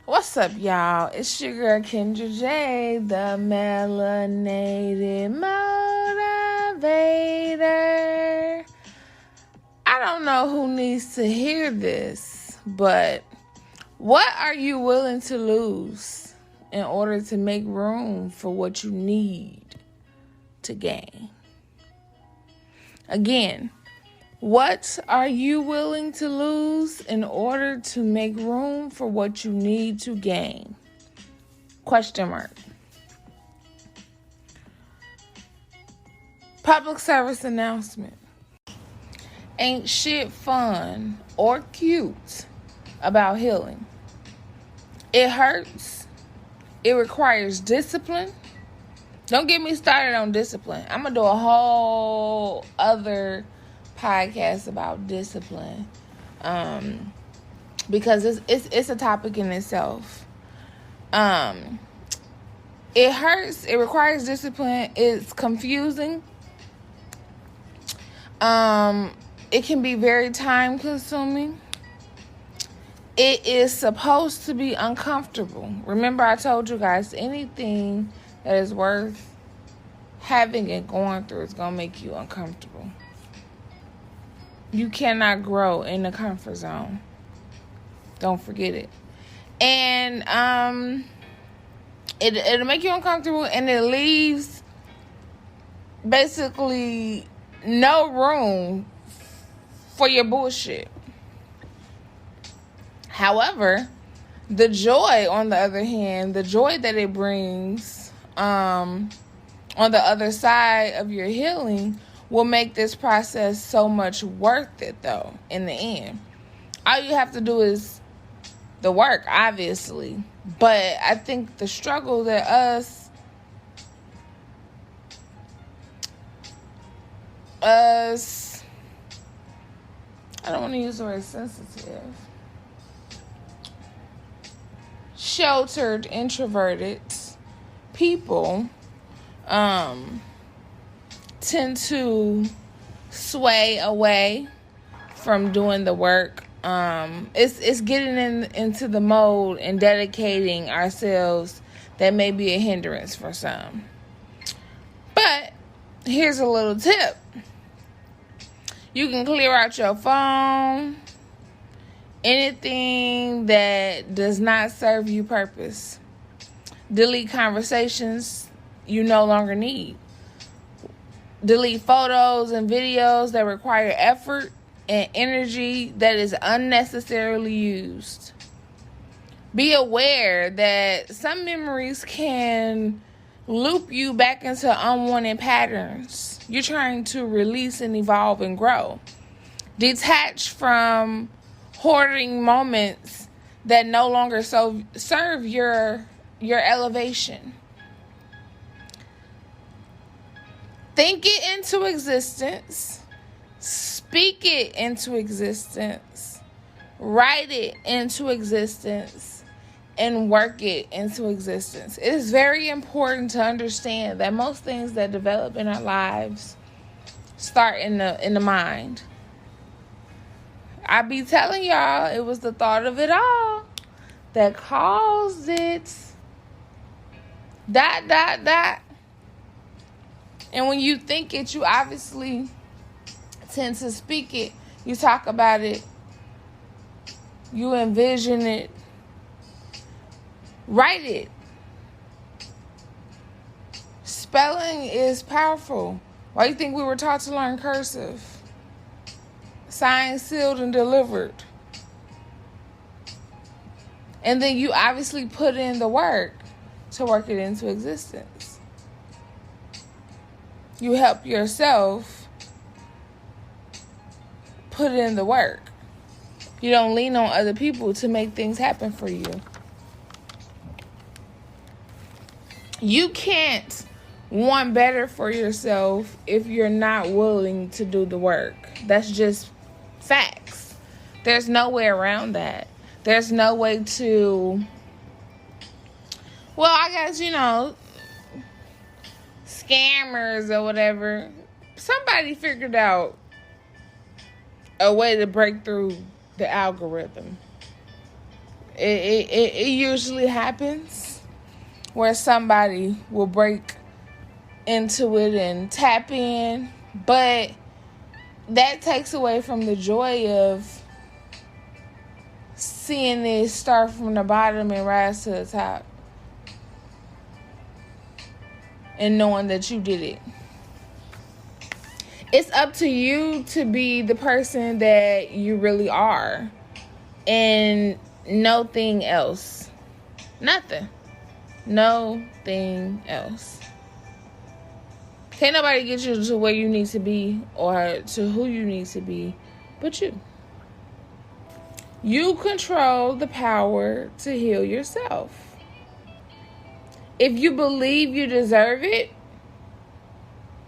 What's up, y'all? It's your girl Kendra J, the melanated motivator. I don't know who needs to hear this, but what are you willing to lose in order to make room for what you need to gain? Again, what are you willing to lose in order to make room for what you need to gain? Question mark. Public service announcement. Ain't shit fun or cute about healing. It hurts. It requires discipline. Don't get me started on discipline. I'm going to do a whole other podcast about discipline, because it's a topic in itself. It hurts. It requires discipline. It's confusing. It can be very time consuming. It is supposed to be uncomfortable. Remember, I told you guys, anything that is worth having and going through is going to make you uncomfortable. You cannot grow in the comfort zone. Don't forget it. And it'll make you uncomfortable, and it leaves basically no room for your bullshit. However, the joy, on the other hand, the joy that it brings on the other side of your healing will make this process so much worth it, though, in the end. All you have to do is the work, obviously. But I think the struggle that I don't want to use the word sensitive, sheltered, introverted people tend to sway away from doing the work. It's getting into the mode and dedicating ourselves that may be a hindrance for some. But here's a little tip. You can clear out your phone, anything that does not serve you purpose. Delete conversations you no longer need. Delete photos and videos that require effort and energy that is unnecessarily used. Be aware that some memories can loop you back into unwanted patterns. You're trying to release and evolve and grow. Detach from hoarding moments that no longer serve your elevation. Think it into existence. Speak it into existence. Write it into existence. And work it into existence. It is very important to understand that most things that develop in our lives start in the mind. I be telling y'all, it was the thought of it all that caused it. ... And when you think it, you obviously tend to speak it. You talk about it. You envision it. Write it. Spelling is powerful. Why do you think we were taught to learn cursive? Signed, sealed, and delivered. And then you obviously put in the work to work it into existence. You help yourself put in the work. You don't lean on other people to make things happen for you. You can't want better for yourself if you're not willing to do the work. That's just facts. There's no way around that. There's no way to... Well, I guess, scammers or whatever. Somebody figured out a way to break through the algorithm. It usually happens where somebody will break into it and tap in, but that takes away from the joy of seeing it start from the bottom and rise to the top, and knowing that you did it. It's up to you to be the person that you really are, and nothing else. Nothing. Nothing else. Can't nobody get you to where you need to be or to who you need to be but you. You control the power to heal yourself. If you believe you deserve it,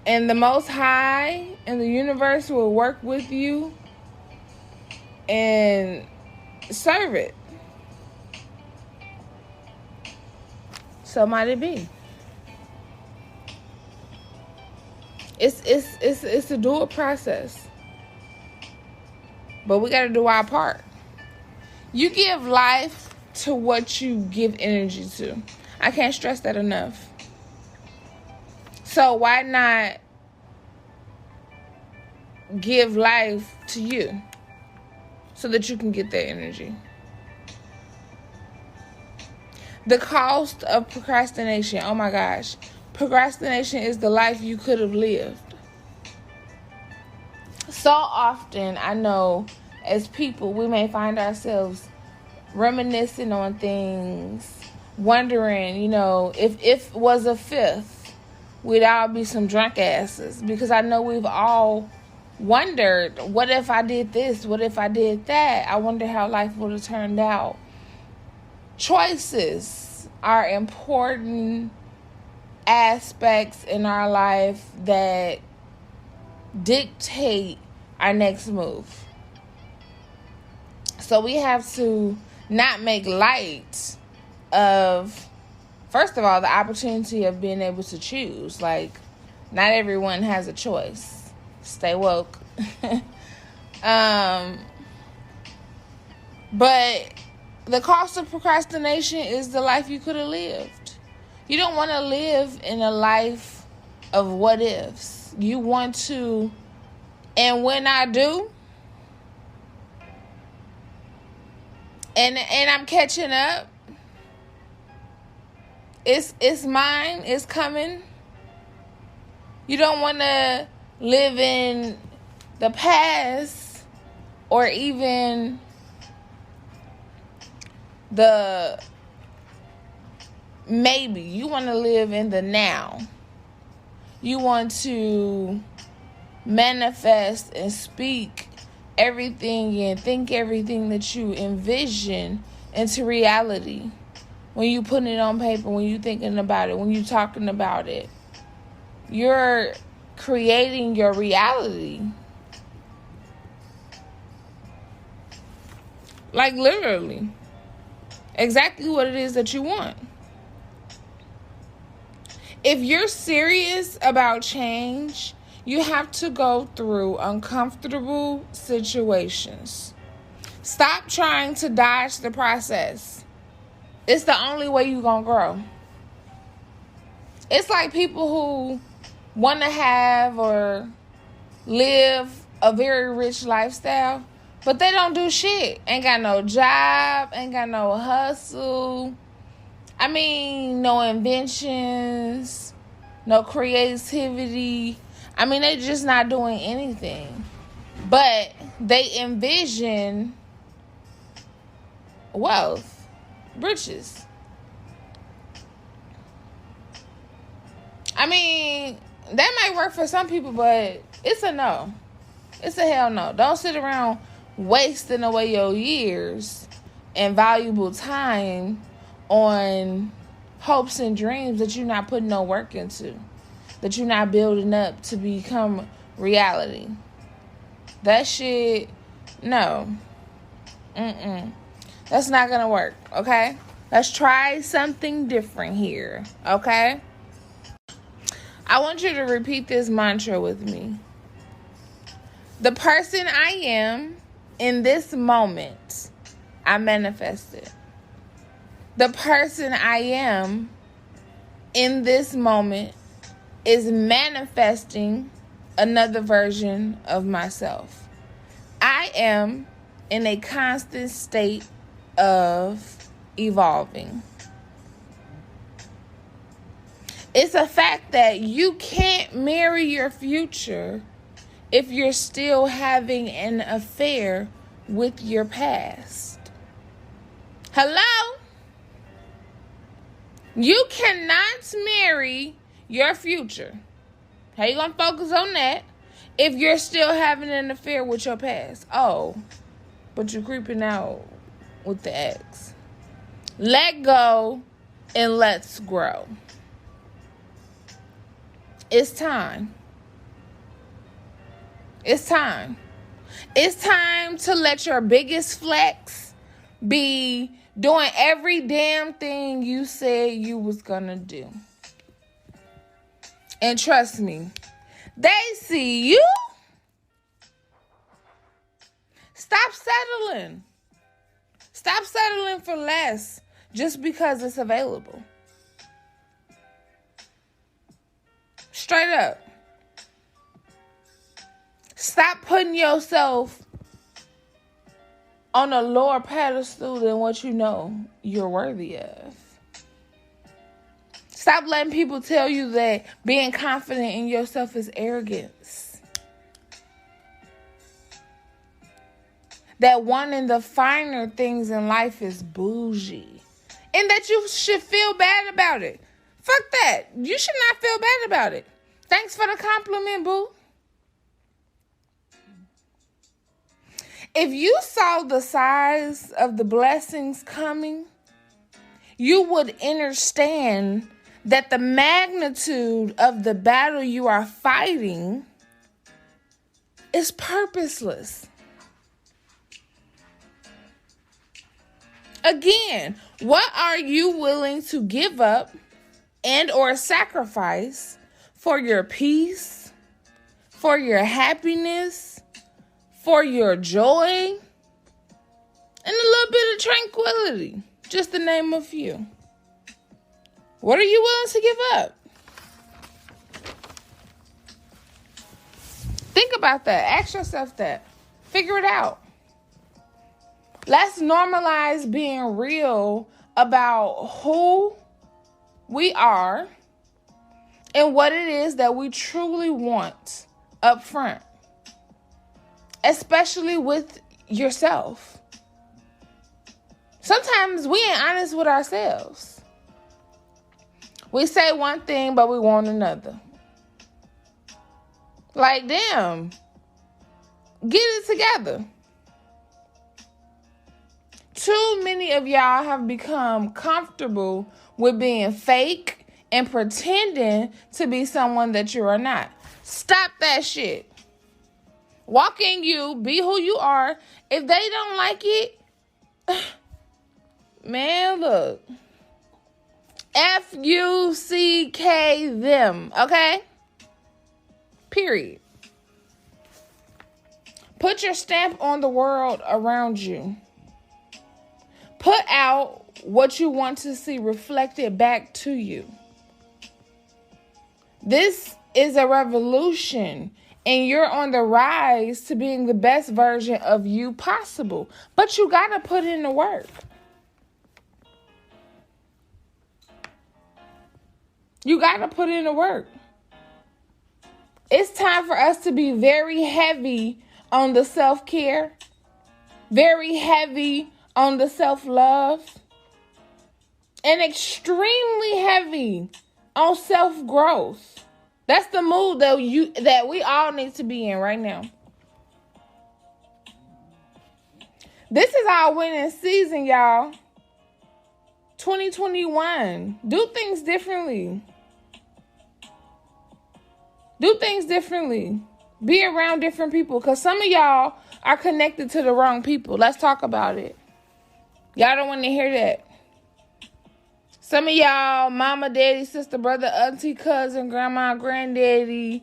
and the Most High and the universe will work with you and serve it, so might it be. It's a dual process, but we got to do our part. You give life to what you give energy to. I can't stress that enough. So why not give life to you so that you can get that energy? The cost of procrastination. Oh my gosh. Procrastination is the life you could have lived. So often, I know, as people, we may find ourselves reminiscing on things, wondering, if it was a fifth, we'd all be some drunk asses. Because I know we've all wondered, what if I did this? What if I did that? I wonder how life would have turned out. Choices are important aspects in our life that dictate our next move. So we have to not make light of, first of all, the opportunity of being able to choose. Like, not everyone has a choice. Stay woke. But the cost of procrastination is the life you could have lived. You don't want to live in a life of what ifs. You want to, and when I do, and I'm catching up, it's mine, it's coming. You don't want to live in the past or even the maybe. You want to live in the now. You want to manifest and speak everything and think everything that you envision into reality. When you put it on paper, when you thinking about it, when you talking about it, you're creating your reality. Like literally. Exactly what it is that you want. If you're serious about change, you have to go through uncomfortable situations. Stop trying to dodge the process. It's the only way you're going to grow. It's like people who want to have or live a very rich lifestyle, but they don't do shit. Ain't got no job, ain't got no hustle. I mean, no inventions, no creativity. I mean, they just not doing anything. But they envision wealth, riches. I mean, that might work for some people, but it's a no. It's a hell no. Don't sit around wasting away your years and valuable time on hopes and dreams that you're not putting no work into, that you're not building up to become reality. That shit, no. That's not gonna work, okay? Let's try something different here, okay? I want you to repeat this mantra with me. The person I am in this moment, I manifested. The person I am in this moment is manifesting another version of myself. I am in a constant state of evolving. It's a fact that you can't marry your future if you're still having an affair with your past. Hello? You cannot marry your future. How you gonna focus on that if you're still having an affair with your past? Oh, but you're creeping out with the ex. Let go and let's grow. It's time. It's time. It's time to let your biggest flex be doing every damn thing you said you was gonna do. And trust me, they see you. Stop settling. Stop settling for less just because it's available. Straight up. Stop putting yourself on a lower pedestal than what you know you're worthy of. Stop letting people tell you that being confident in yourself is arrogance. That wanting the finer things in life is bougie. And that you should feel bad about it. Fuck that. You should not feel bad about it. Thanks for the compliment, boo. If you saw the size of the blessings coming, you would understand that the magnitude of the battle you are fighting is purposeless. Again, what are you willing to give up and or sacrifice for your peace, for your happiness, for your joy, and a little bit of tranquility, just to name a few? What are you willing to give up? Think about that. Ask yourself that. Figure it out. Let's normalize being real about who we are and what it is that we truly want up front, especially with yourself. Sometimes we ain't honest with ourselves. We say one thing, but we want another. Like, damn, get it together. Too many of y'all have become comfortable with being fake and pretending to be someone that you are not. Stop that shit. Walk in you, be who you are. If they don't like it, man, look. Fuck them, okay? Period. Put your stamp on the world around you. Put out what you want to see reflected back to you. This is a revolution, and you're on the rise to being the best version of you possible. But you gotta put in the work. You gotta put in the work. It's time for us to be very heavy on the self-care, very heavy on the self-love, and extremely heavy on self-growth. That's the mood that we all need to be in right now. This is our winning season, y'all. 2021. Do things differently. Do things differently. Be around different people. Because some of y'all are connected to the wrong people. Let's talk about it. Y'all don't want to hear that. Some of y'all, mama, daddy, sister, brother, auntie, cousin, grandma, granddaddy,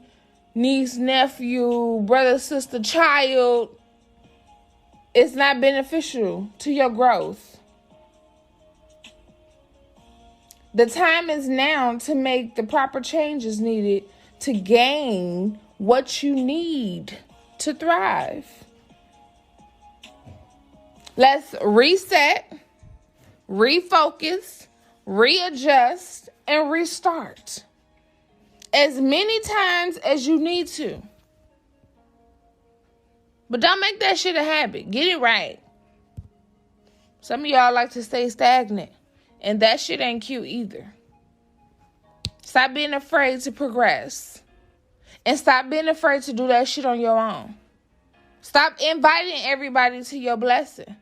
niece, nephew, brother, sister, child, it's not beneficial to your growth. The time is now to make the proper changes needed to gain what you need to thrive. Let's reset, refocus, readjust, and restart as many times as you need to. But don't make that shit a habit. Get it right. Some of y'all like to stay stagnant, and that shit ain't cute either. Stop being afraid to progress, and stop being afraid to do that shit on your own. Stop inviting everybody to your blessing.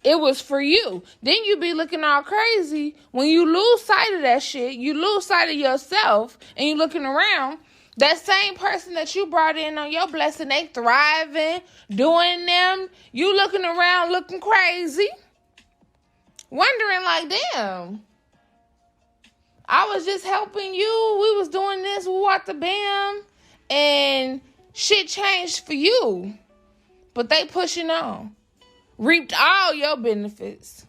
It was for you. Then you be looking all crazy when you lose sight of that shit. You lose sight of yourself, and you looking around. That same person that you brought in on your blessing, they thriving, doing them. You looking around looking crazy. Wondering like, damn, I was just helping you. We was doing this, what the bam, and shit changed for you. But they pushing on. Reaped all your benefits.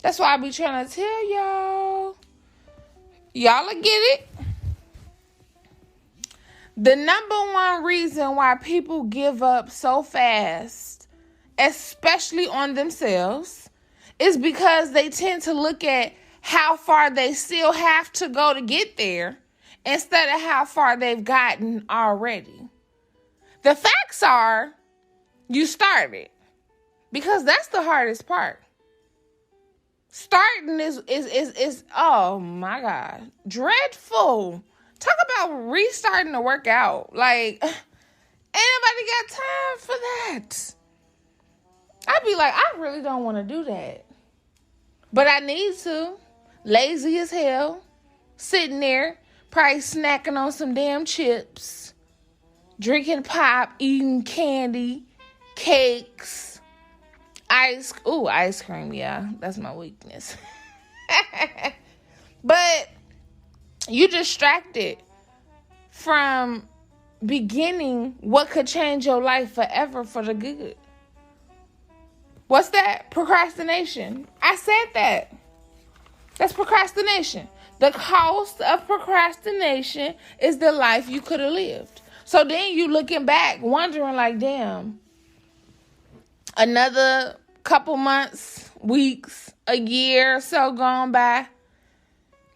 That's why I be trying to tell y'all. Y'all will get it. The number one reason why people give up so fast, especially on themselves, is because they tend to look at how far they still have to go to get there instead of how far they've gotten already. The facts are, you started. Because that's the hardest part. Starting is oh my God, dreadful. Talk about restarting to work out. Like, ain't nobody got time for that. I'd be like, I really don't want to do that. But I need to. Lazy as hell. Sitting there, probably snacking on some damn chips. Drinking pop, eating candy, cakes, ice cream, yeah. That's my weakness. But you distracted from beginning what could change your life forever for the good. What's that? Procrastination. I said that. That's procrastination. The cost of procrastination is the life you could have lived. So then you looking back, wondering like, damn, another couple months, weeks, a year or so gone by.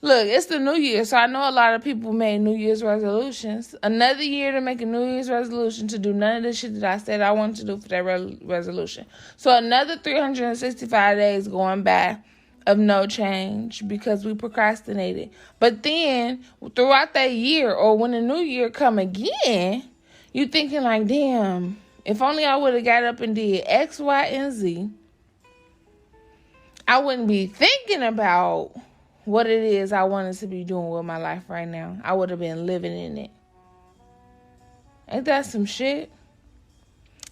Look, it's the new year, so I know a lot of people made New Year's resolutions. Another year to make a New Year's resolution to do none of the shit that I said I wanted to do for that resolution. So another 365 days going by of no change because we procrastinated. But then, throughout that year, or when the new year come again, you thinking like, damn, if only I would have got up and did X, Y, and Z, I wouldn't be thinking about what it is I wanted to be doing with my life right now. I would have been living in it. Ain't that some shit?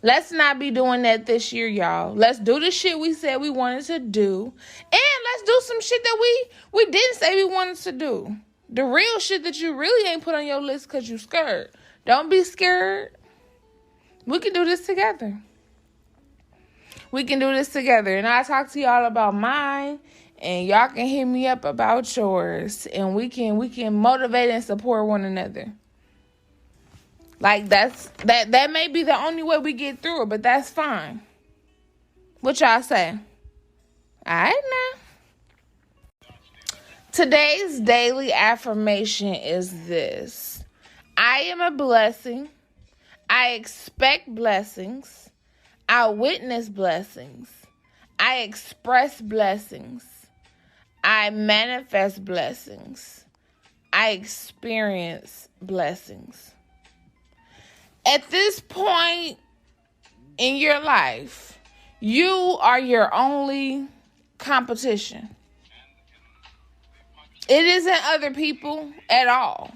Let's not be doing that this year, y'all. Let's do the shit we said we wanted to do. And let's do some shit that we didn't say we wanted to do. The real shit that you really ain't put on your list because you scared. Don't be scared. We can do this together. We can do this together. And I'll talk to y'all about mine. And y'all can hit me up about yours. And we can motivate and support one another. Like that may be the only way we get through it, but that's fine. What y'all say? Alright now. Today's daily affirmation is this. I am a blessing. I expect blessings. I witness blessings. I express blessings. I manifest blessings. I experience blessings. At this point in your life, you are your only competition. It isn't other people at all.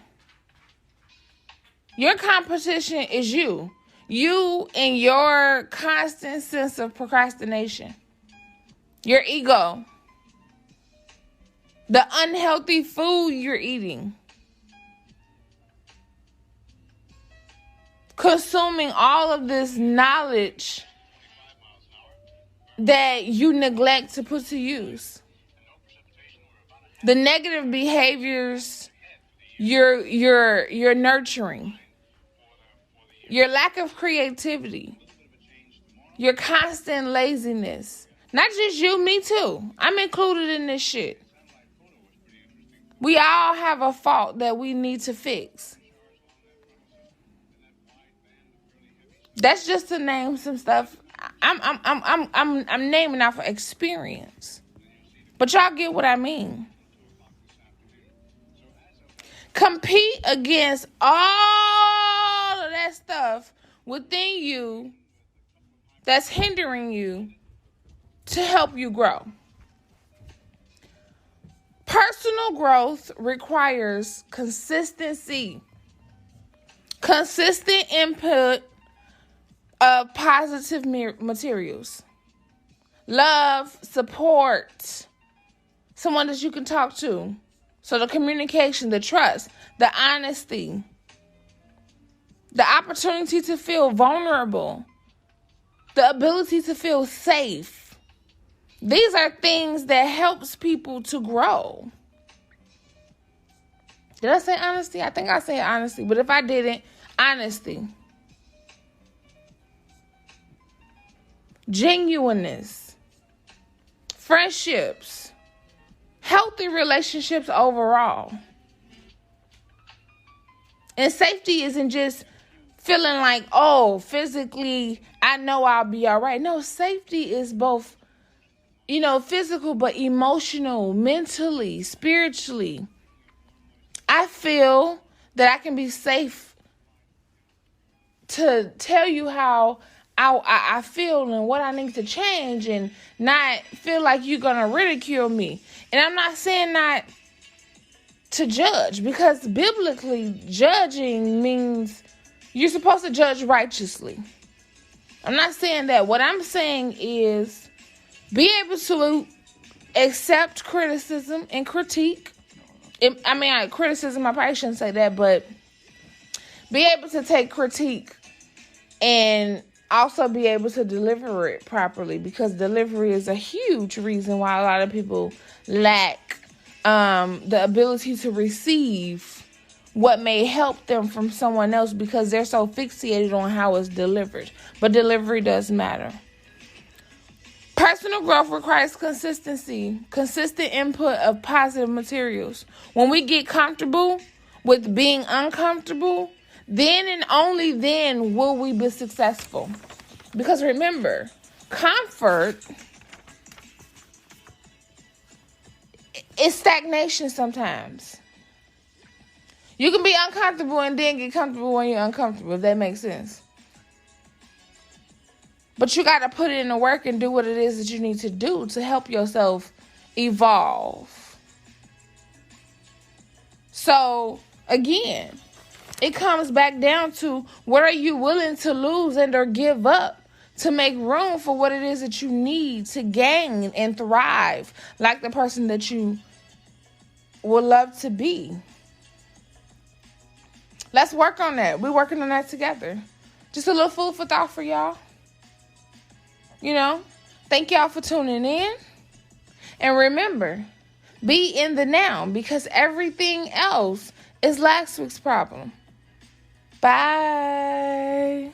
Your competition is you. You and your constant sense of procrastination. Your ego. The unhealthy food you're eating. Consuming all of this knowledge that you neglect to put to use. The negative behaviors you're nurturing. Your lack of creativity. Your constant laziness. Not just you, me too. I'm included in this shit. We all have a fault that we need to fix. That's just to name some stuff. I'm naming off of experience. But y'all get what I mean. Compete against all of that stuff within you that's hindering you to help you grow. Personal growth requires consistency, consistent input of positive materials, love, support, someone that you can talk to. So the communication, the trust, the honesty, the opportunity to feel vulnerable, the ability to feel safe. These are things that helps people to grow. Did I say honesty? I think I said honesty, but if I didn't, honesty. Genuineness. Friendships. Healthy relationships overall. And safety isn't just feeling like, oh, physically, I know I'll be all right. No, safety is both, physical, but emotional, mentally, spiritually. I feel that I can be safe to tell you how I feel and what I need to change and not feel like you're going to ridicule me. And I'm not saying not to judge, because biblically judging means you're supposed to judge righteously. I'm not saying that. What I'm saying is be able to accept criticism and critique. Criticism, I probably shouldn't say that, but be able to take critique and also be able to deliver it properly, because delivery is a huge reason why a lot of people lack the ability to receive what may help them from someone else, because they're so fixated on how it's delivered. But delivery does matter. Personal growth requires consistency, consistent input of positive materials. When we get comfortable with being uncomfortable, then and only then will we be successful. Because remember, comfort is stagnation sometimes. You can be uncomfortable and then get comfortable when you're uncomfortable, if that makes sense. But you got to put in the work and do what it is that you need to do to help yourself evolve. So, again, it comes back down to, what are you willing to lose and or give up to make room for what it is that you need to gain and thrive like the person that you would love to be? Let's work on that. We're working on that together. Just a little food for thought for y'all. Thank y'all for tuning in. And remember, be in the now, because everything else is last week's problem. Bye.